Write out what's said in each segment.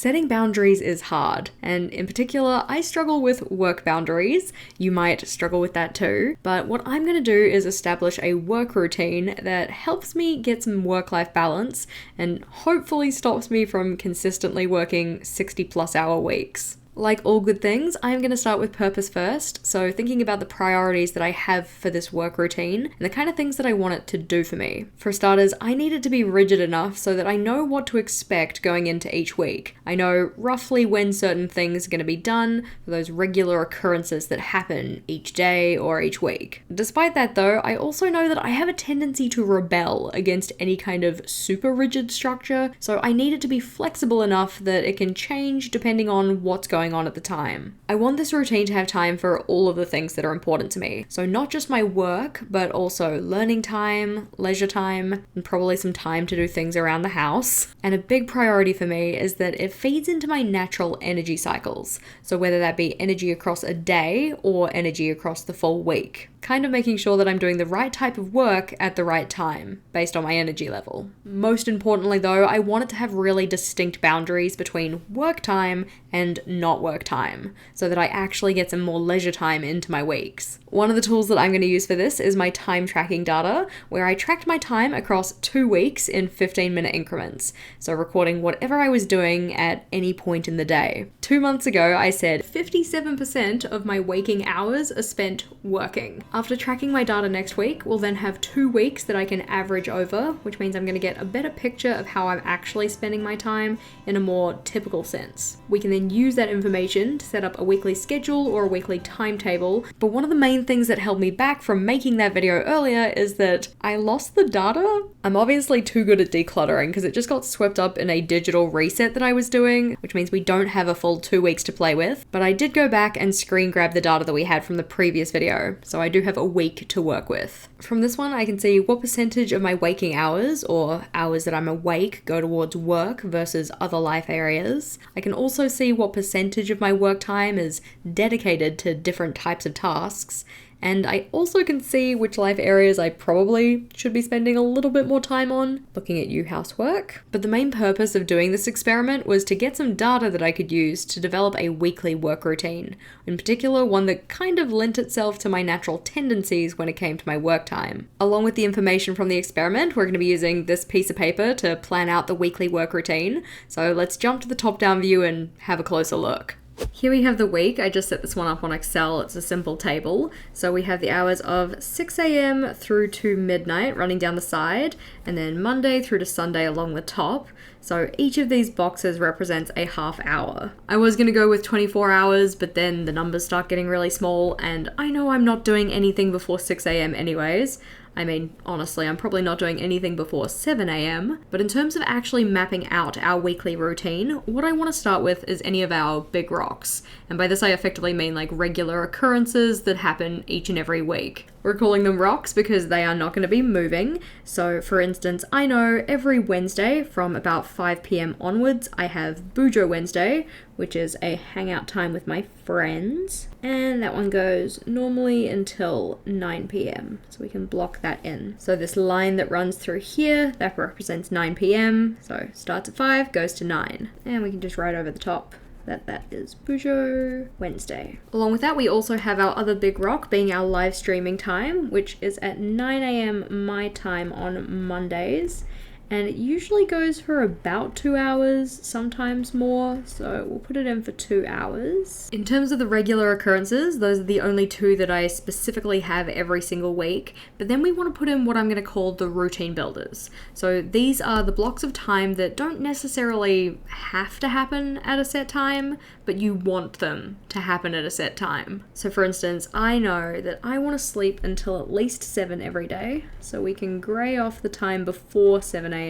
Setting boundaries is hard, and in particular, I struggle with work boundaries. You might struggle with that too, but what I'm going to do is establish a work routine that helps me get some work-life balance and hopefully stops me from consistently working 60+ hour weeks. Like all good things, I'm going to start with purpose first, so thinking about the priorities that I have for this work routine and the kind of things that I want it to do for me. For starters, I need it to be rigid enough so that I know what to expect going into each week. I know roughly when certain things are going to be done for those regular occurrences that happen each day or each week. Despite that though, I also know that I have a tendency to rebel against any kind of super rigid structure, so I need it to be flexible enough that it can change depending on what's going on at the time. I want this routine to have time for all of the things that are important to me. So not just my work, but also learning time, leisure time, and probably some time to do things around the house. And a big priority for me is that it feeds into my natural energy cycles. So whether that be energy across a day or energy across the full week. Kind of making sure that I'm doing the right type of work at the right time, based on my energy level. Most importantly though, I want it to have really distinct boundaries between work time and not work time, so that I actually get some more leisure time into my weeks. One of the tools that I'm going to use for this is my time tracking data, where I tracked my time across 2 weeks in 15-minute increments, so recording whatever I was doing at any point in the day. 2 months ago, I said 57% of my waking hours are spent working. After tracking my data next week, we'll then have 2 weeks that I can average over, which means I'm going to get a better picture of how I'm actually spending my time in a more typical sense. We can then use that information to set up a weekly schedule or a weekly timetable, but one of the main things that held me back from making that video earlier is that I lost the data. I'm obviously too good at decluttering because it just got swept up in a digital reset that I was doing, which means we don't have a full 2 weeks to play with, but I did go back and screen grab the data that we had from the previous video, so I do have a week to work with. From this one, I can see what percentage of my waking hours, or hours that I'm awake, go towards work versus other life areas. I can also see what percentage of my work time is dedicated to different types of tasks. And I also can see which life areas I probably should be spending a little bit more time on, looking at you housework. But the main purpose of doing this experiment was to get some data that I could use to develop a weekly work routine, in particular one that kind of lent itself to my natural tendencies when it came to my work time. Along with the information from the experiment, we're going to be using this piece of paper to plan out the weekly work routine. So let's jump to the top-down view and have a closer look. Here we have the week. I just set this one up on Excel. It's a simple table. So we have the hours of 6 a.m. through to midnight running down the side, and then Monday through to Sunday along the top. So each of these boxes represents a half hour. I was going to go with 24 hours, but then the numbers start getting really small, and I know I'm not doing anything before 6 a.m. anyways. I mean, honestly, I'm probably not doing anything before 7 a.m. But in terms of actually mapping out our weekly routine, what I want to start with is any of our big rocks. And by this I effectively mean like regular occurrences that happen each and every week. We're calling them rocks because they are not going to be moving. So for instance, I know every Wednesday from about 5 p.m. onwards, I have Bujo Wednesday, which is a hangout time with my friends. And that one goes normally until 9 p.m. So we can block that in. So this line that runs through here, that represents 9 p.m. So starts at 5, goes to 9. And we can just write over the top that is Bujo Wednesday. Along with that, we also have our other big rock being our live streaming time, which is at 9 a.m. my time on Mondays. And it usually goes for about 2 hours, sometimes more, so we'll put it in for 2 hours. In terms of the regular occurrences, those are the only 2 that I specifically have every single week, but then we want to put in what I'm going to call the routine builders. So these are the blocks of time that don't necessarily have to happen at a set time, but you want them to happen at a set time. So for instance, I know that I want to sleep until at least 7 every day, so we can grey off the time before 7 a.m.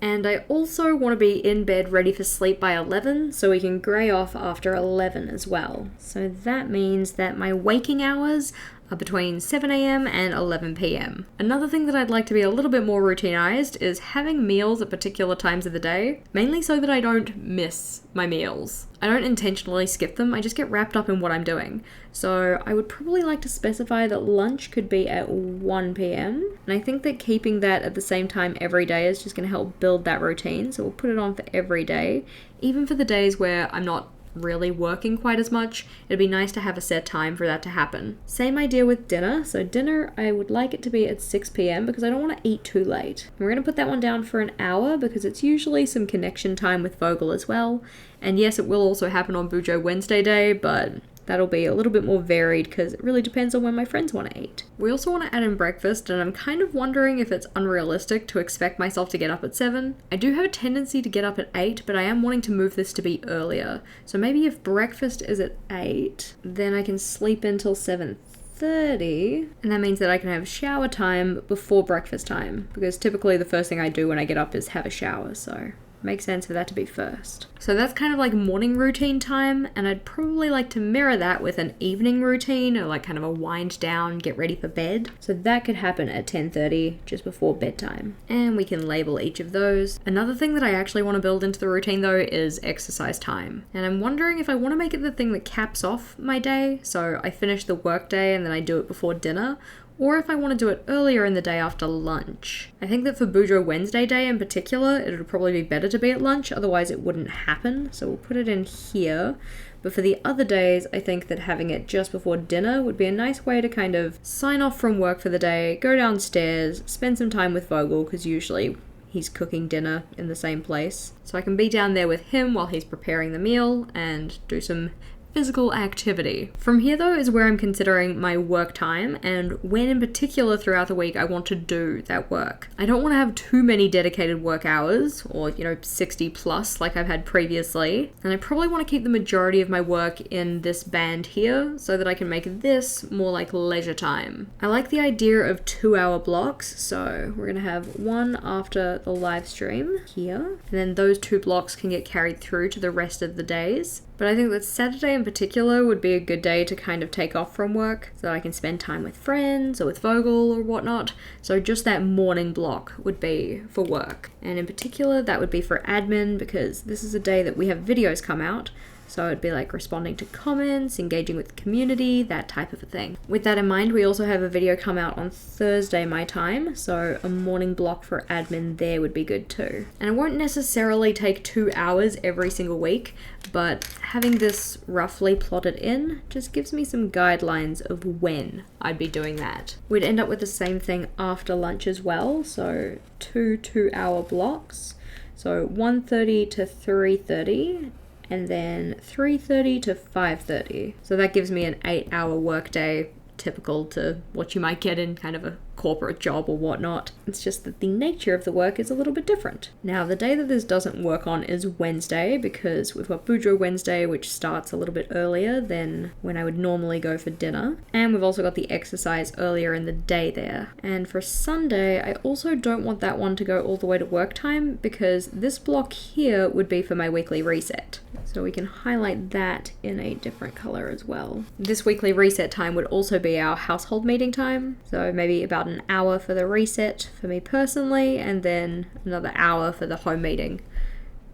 And I also want to be in bed ready for sleep by 11, so we can grey off after 11 as well. So that means that my waking hours are between 7 a.m. and 11 p.m. Another thing that I'd like to be a little bit more routinized is having meals at particular times of the day, mainly so that I don't miss my meals. I don't intentionally skip them, I just get wrapped up in what I'm doing. So I would probably like to specify that lunch could be at 1 p.m. And I think that keeping that at the same time every day is just going to help build that routine. So we'll put it on for every day, even for the days where I'm not really working quite as much. It'd be nice to have a set time for that to happen. Same idea with dinner. So dinner, I would like it to be at 6 p.m. because I don't want to eat too late. And we're going to put that one down for an hour because it's usually some connection time with Vogel as well. And yes, it will also happen on Bujo Wednesday day, but that'll be a little bit more varied because it really depends on when my friends want to eat. We also want to add in breakfast, and I'm kind of wondering if it's unrealistic to expect myself to get up at 7. I do have a tendency to get up at 8, but I am wanting to move this to be earlier. So maybe if breakfast is at 8, then I can sleep until 7:30, and that means that I can have shower time before breakfast time, because typically the first thing I do when I get up is have a shower, so makes sense for that to be first. So that's kind of like morning routine time, and I'd probably like to mirror that with an evening routine, or like kind of a wind down, get ready for bed. So that could happen at 10:30, just before bedtime. And we can label each of those. Another thing that I actually want to build into the routine though is exercise time. And I'm wondering if I want to make it the thing that caps off my day, so I finish the work day and then I do it before dinner, or if I want to do it earlier in the day after lunch. I think that for Bujo Wednesday day in particular, it would probably be better to be at lunch, otherwise it wouldn't happen, so we'll put it in here. But for the other days, I think that having it just before dinner would be a nice way to kind of sign off from work for the day, go downstairs, spend some time with Vogel, because usually he's cooking dinner in the same place. So I can be down there with him while he's preparing the meal and do some physical activity. From here though is where I'm considering my work time and when in particular throughout the week I want to do that work. I don't want to have too many dedicated work hours, or 60 plus like I've had previously, and I probably want to keep the majority of my work in this band here so that I can make this more like leisure time. I like the idea of 2-hour blocks, so we're gonna have one after the live stream here, and then those 2 blocks can get carried through to the rest of the days. But I think that Saturday in particular would be a good day to kind of take off from work so that I can spend time with friends or with Vogel or whatnot. So just that morning block would be for work. And in particular, that would be for admin, because this is a day that we have videos come out. So it'd be like responding to comments, engaging with the community, that type of a thing. With that in mind, we also have a video come out on Thursday my time, so a morning block for admin there would be good too. And it won't necessarily take 2 hours every single week, but having this roughly plotted in just gives me some guidelines of when I'd be doing that. We'd end up with the same thing after lunch as well, so 2 2-hour blocks. So 1:30 to 3:30, and then 3:30 to 5:30. So that gives me an 8-hour workday, typical to what you might get in kind of a corporate job or whatnot. It's just that the nature of the work is a little bit different. Now, the day that this doesn't work on is Wednesday, because we've got Bujo Wednesday, which starts a little bit earlier than when I would normally go for dinner. And we've also got the exercise earlier in the day there. And for Sunday, I also don't want that one to go all the way to work time, because this block here would be for my weekly reset. So we can highlight that in a different color as well. This weekly reset time would also be our household meeting time. So maybe about an hour for the reset for me personally, and then another hour for the home meeting.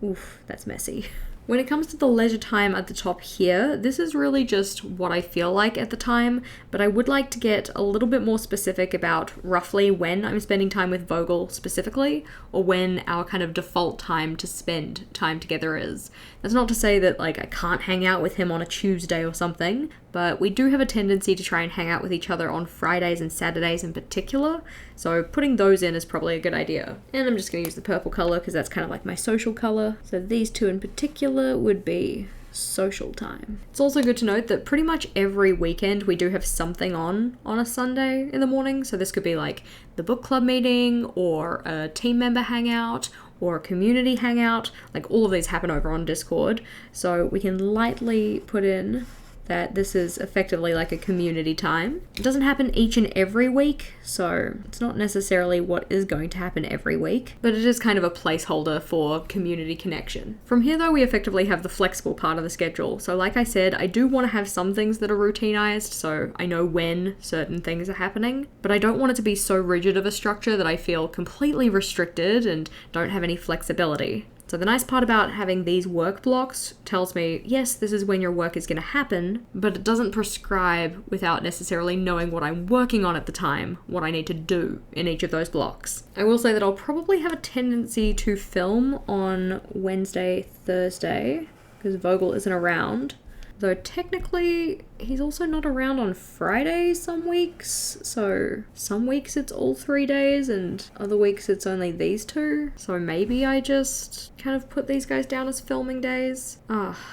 Oof, that's messy. When it comes to the leisure time at the top here, this is really just what I feel like at the time, but I would like to get a little bit more specific about roughly when I'm spending time with Vogel specifically, or when our kind of default time to spend time together is. That's not to say that I can't hang out with him on a Tuesday or something, but we do have a tendency to try and hang out with each other on Fridays and Saturdays in particular, so putting those in is probably a good idea. And I'm just going to use the purple color because that's kind of like my social color. So these two in particular would be social time. It's also good to note that pretty much every weekend we do have something on a Sunday in the morning. So this could be like the book club meeting, or a team member hangout, or a community hangout. All of these happen over on Discord. So we can lightly put in that this is effectively like a community time. It doesn't happen each and every week, so it's not necessarily what is going to happen every week, but it is kind of a placeholder for community connection. From here though, we effectively have the flexible part of the schedule. So like I said, I do want to have some things that are routinized, so I know when certain things are happening, but I don't want it to be so rigid of a structure that I feel completely restricted and don't have any flexibility. So the nice part about having these work blocks tells me, yes, this is when your work is going to happen, but it doesn't prescribe without necessarily knowing what I'm working on at the time, what I need to do in each of those blocks. I will say that I'll probably have a tendency to film on Wednesday, Thursday, because Vogel isn't around. Though technically, he's also not around on Friday some weeks, so some weeks it's all 3 days and other weeks it's only these 2. So maybe I just kind of put these guys down as filming days.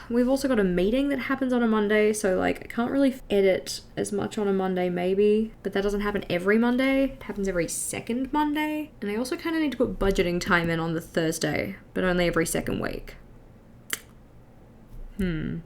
We've also got a meeting that happens on a Monday, so like I can't really edit as much on a Monday maybe, but that doesn't happen every Monday. It happens every second Monday. And I also kind of need to put budgeting time in on the Thursday, but only every second week.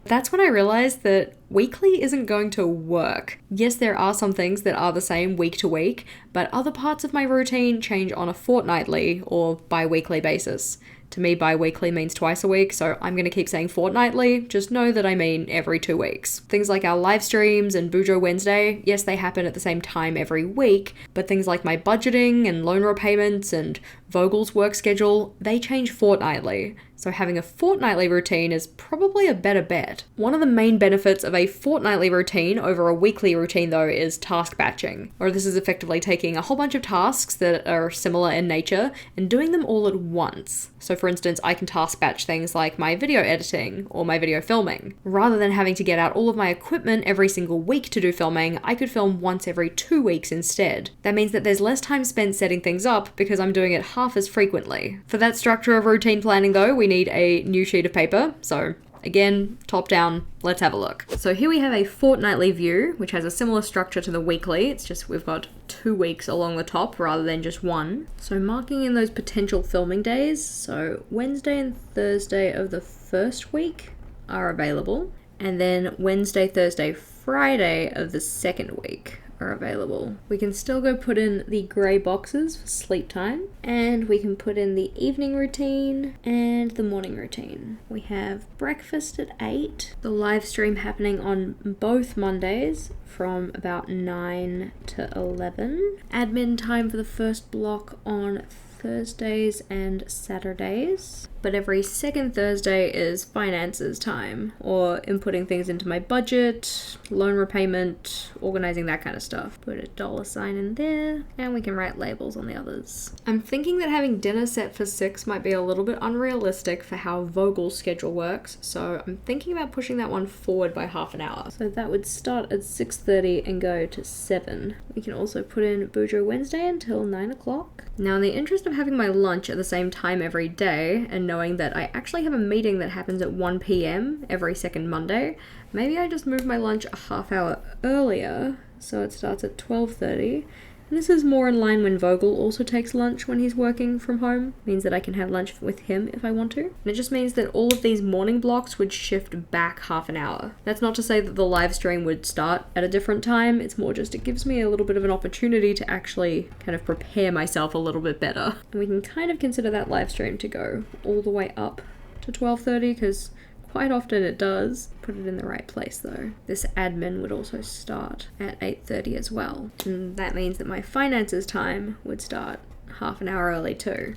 That's when I realized that weekly isn't going to work. Yes, there are some things that are the same week to week, but other parts of my routine change on a fortnightly or bi-weekly basis. To me, bi-weekly means twice a week, so I'm going to keep saying fortnightly. Just know that I mean every 2 weeks. Things like our live streams and Bujo Wednesday, yes, they happen at the same time every week, but things like my budgeting and loan repayments and Vogel's work schedule, they change fortnightly. So having a fortnightly routine is probably a better bet. One of the main benefits of a fortnightly routine over a weekly routine though is task batching, or this is effectively taking a whole bunch of tasks that are similar in nature and doing them all at once. So for instance, I can task batch things like my video editing or my video filming. Rather than having to get out all of my equipment every single week to do filming, I could film once every 2 weeks instead. That means that there's less time spent setting things up because I'm doing it half as frequently. For that structure of routine planning though, we need a new sheet of paper. So again, top down, let's have a look. So here we have a fortnightly view, which has a similar structure to the weekly. It's just we've got 2 weeks along the top rather than just 1. So marking in those potential filming days. So Wednesday and Thursday of the first week are available. And then Wednesday, Thursday, Friday of the second week are available. We can still go put in the grey boxes for sleep time, and we can put in the evening routine and the morning routine. We have breakfast at 8, the live stream happening on both Mondays from about 9 to 11, admin time for the first block on Thursdays and Saturdays, but every second Thursday is finances time, or inputting things into my budget, loan repayment, organizing that kind of stuff. Put a $sign in there, and we can write labels on the others. I'm thinking that having dinner set for 6 might be a little bit unrealistic for how Vogel's schedule works, so I'm thinking about pushing that one forward by half an hour. So that would start at 6:30 and go to 7. We can also put in Bujo Wednesday until 9 o'clock. Now, in the interest of having my lunch at the same time every day, and knowing that I actually have a meeting that happens at 1 p.m. every second Monday, maybe I just move my lunch a half hour earlier, so it starts at 12:30. And this is more in line when Vogel also takes lunch when he's working from home. Means that I can have lunch with him if I want to. And it just means that all of these morning blocks would shift back half an hour. That's not to say that the live stream would start at a different time. It's more just it gives me a little bit of an opportunity to actually kind of prepare myself a little bit better. And we can kind of consider that live stream to go all the way up to 12:30 because quite often it does. Put it in the right place though. This admin would also start at 8:30 as well. And that means that my finances time would start half an hour early too.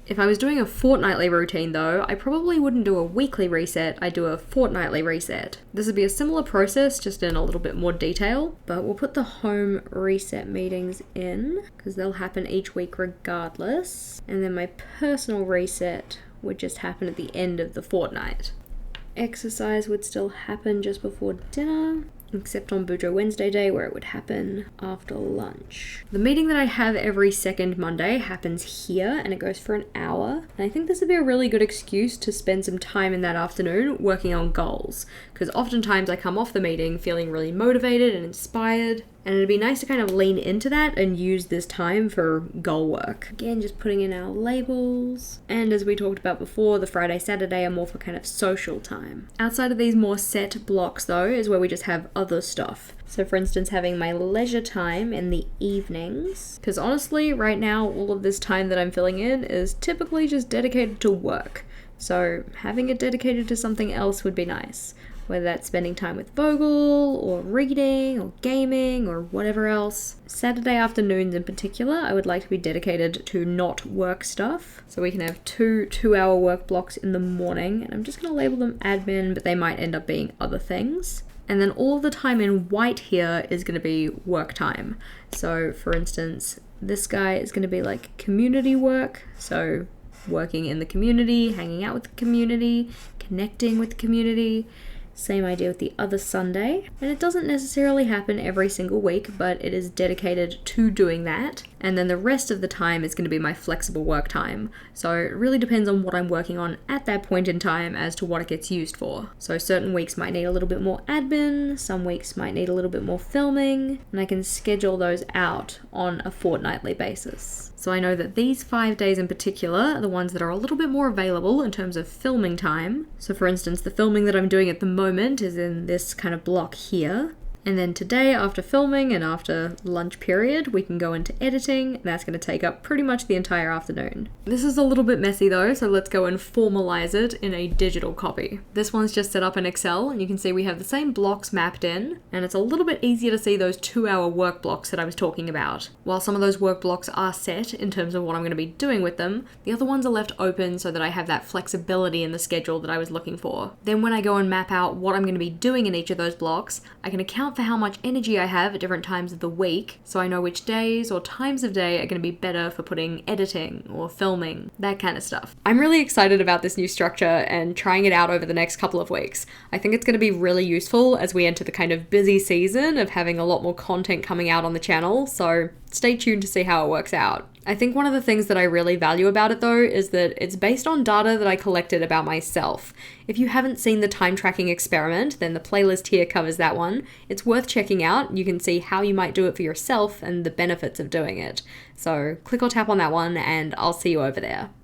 If I was doing a fortnightly routine though, I probably wouldn't do a weekly reset, I'd do a fortnightly reset. This would be a similar process, just in a little bit more detail, but we'll put the home reset meetings in, because they'll happen each week regardless. And then my personal reset would just happen at the end of the fortnight. Exercise would still happen just before dinner. except on Bujo Wednesday day where it would happen after lunch. The meeting that I have every second Monday happens here and it goes for an hour. And I think this would be a really good excuse to spend some time in that afternoon working on goals, because oftentimes I come off the meeting feeling really motivated and inspired, and it'd be nice to kind of lean into that and use this time for goal work. Again, just putting in our labels. And as we talked about before, the Friday, Saturday are more for kind of social time. Outside of these more set blocks though, is where we just have other stuff. So for instance, having my leisure time in the evenings. Because honestly, right now, all of this time that I'm filling in is typically just dedicated to work. So having it dedicated to something else would be nice. Whether that's spending time with Vogel, or reading, or gaming, or whatever else. Saturday afternoons in particular, I would like to be dedicated to not work stuff. So we can have two-hour work blocks in the morning, and I'm just going to label them admin, but they might end up being other things. And then all the time in white here is going to be work time. So for instance, this guy is going to be like community work. So working in the community, hanging out with the community, connecting with the community. Same idea with the other Sunday. And it doesn't necessarily happen every single week, but it is dedicated to doing that. And then the rest of the time is going to be my flexible work time. So it really depends on what I'm working on at that point in time as to what it gets used for. So certain weeks might need a little bit more admin, some weeks might need a little bit more filming, and I can schedule those out on a fortnightly basis. So I know that these 5 days in particular are the ones that are a little bit more available in terms of filming time. So for instance, the filming that I'm doing at the moment is in this kind of block here. And then today, after filming and after lunch period, we can go into editing, and that's going to take up pretty much the entire afternoon. This is a little bit messy though, so let's go and formalize it in a digital copy. This one's just set up in Excel, and you can see we have the same blocks mapped in, and it's a little bit easier to see those 2-hour work blocks that I was talking about. While some of those work blocks are set in terms of what I'm going to be doing with them, the other ones are left open so that I have that flexibility in the schedule that I was looking for. Then when I go and map out what I'm going to be doing in each of those blocks, I can account for how much energy I have at different times of the week, so I know which days or times of day are going to be better for putting editing or filming, that kind of stuff. I'm really excited about this new structure and trying it out over the next couple of weeks. I think it's going to be really useful as we enter the kind of busy season of having a lot more content coming out on the channel, so stay tuned to see how it works out. I think one of the things that I really value about it though is that it's based on data that I collected about myself. If you haven't seen the time tracking experiment, then the playlist here covers that one. It's worth checking out. You can see how you might do it for yourself and the benefits of doing it. So click or tap on that one and I'll see you over there.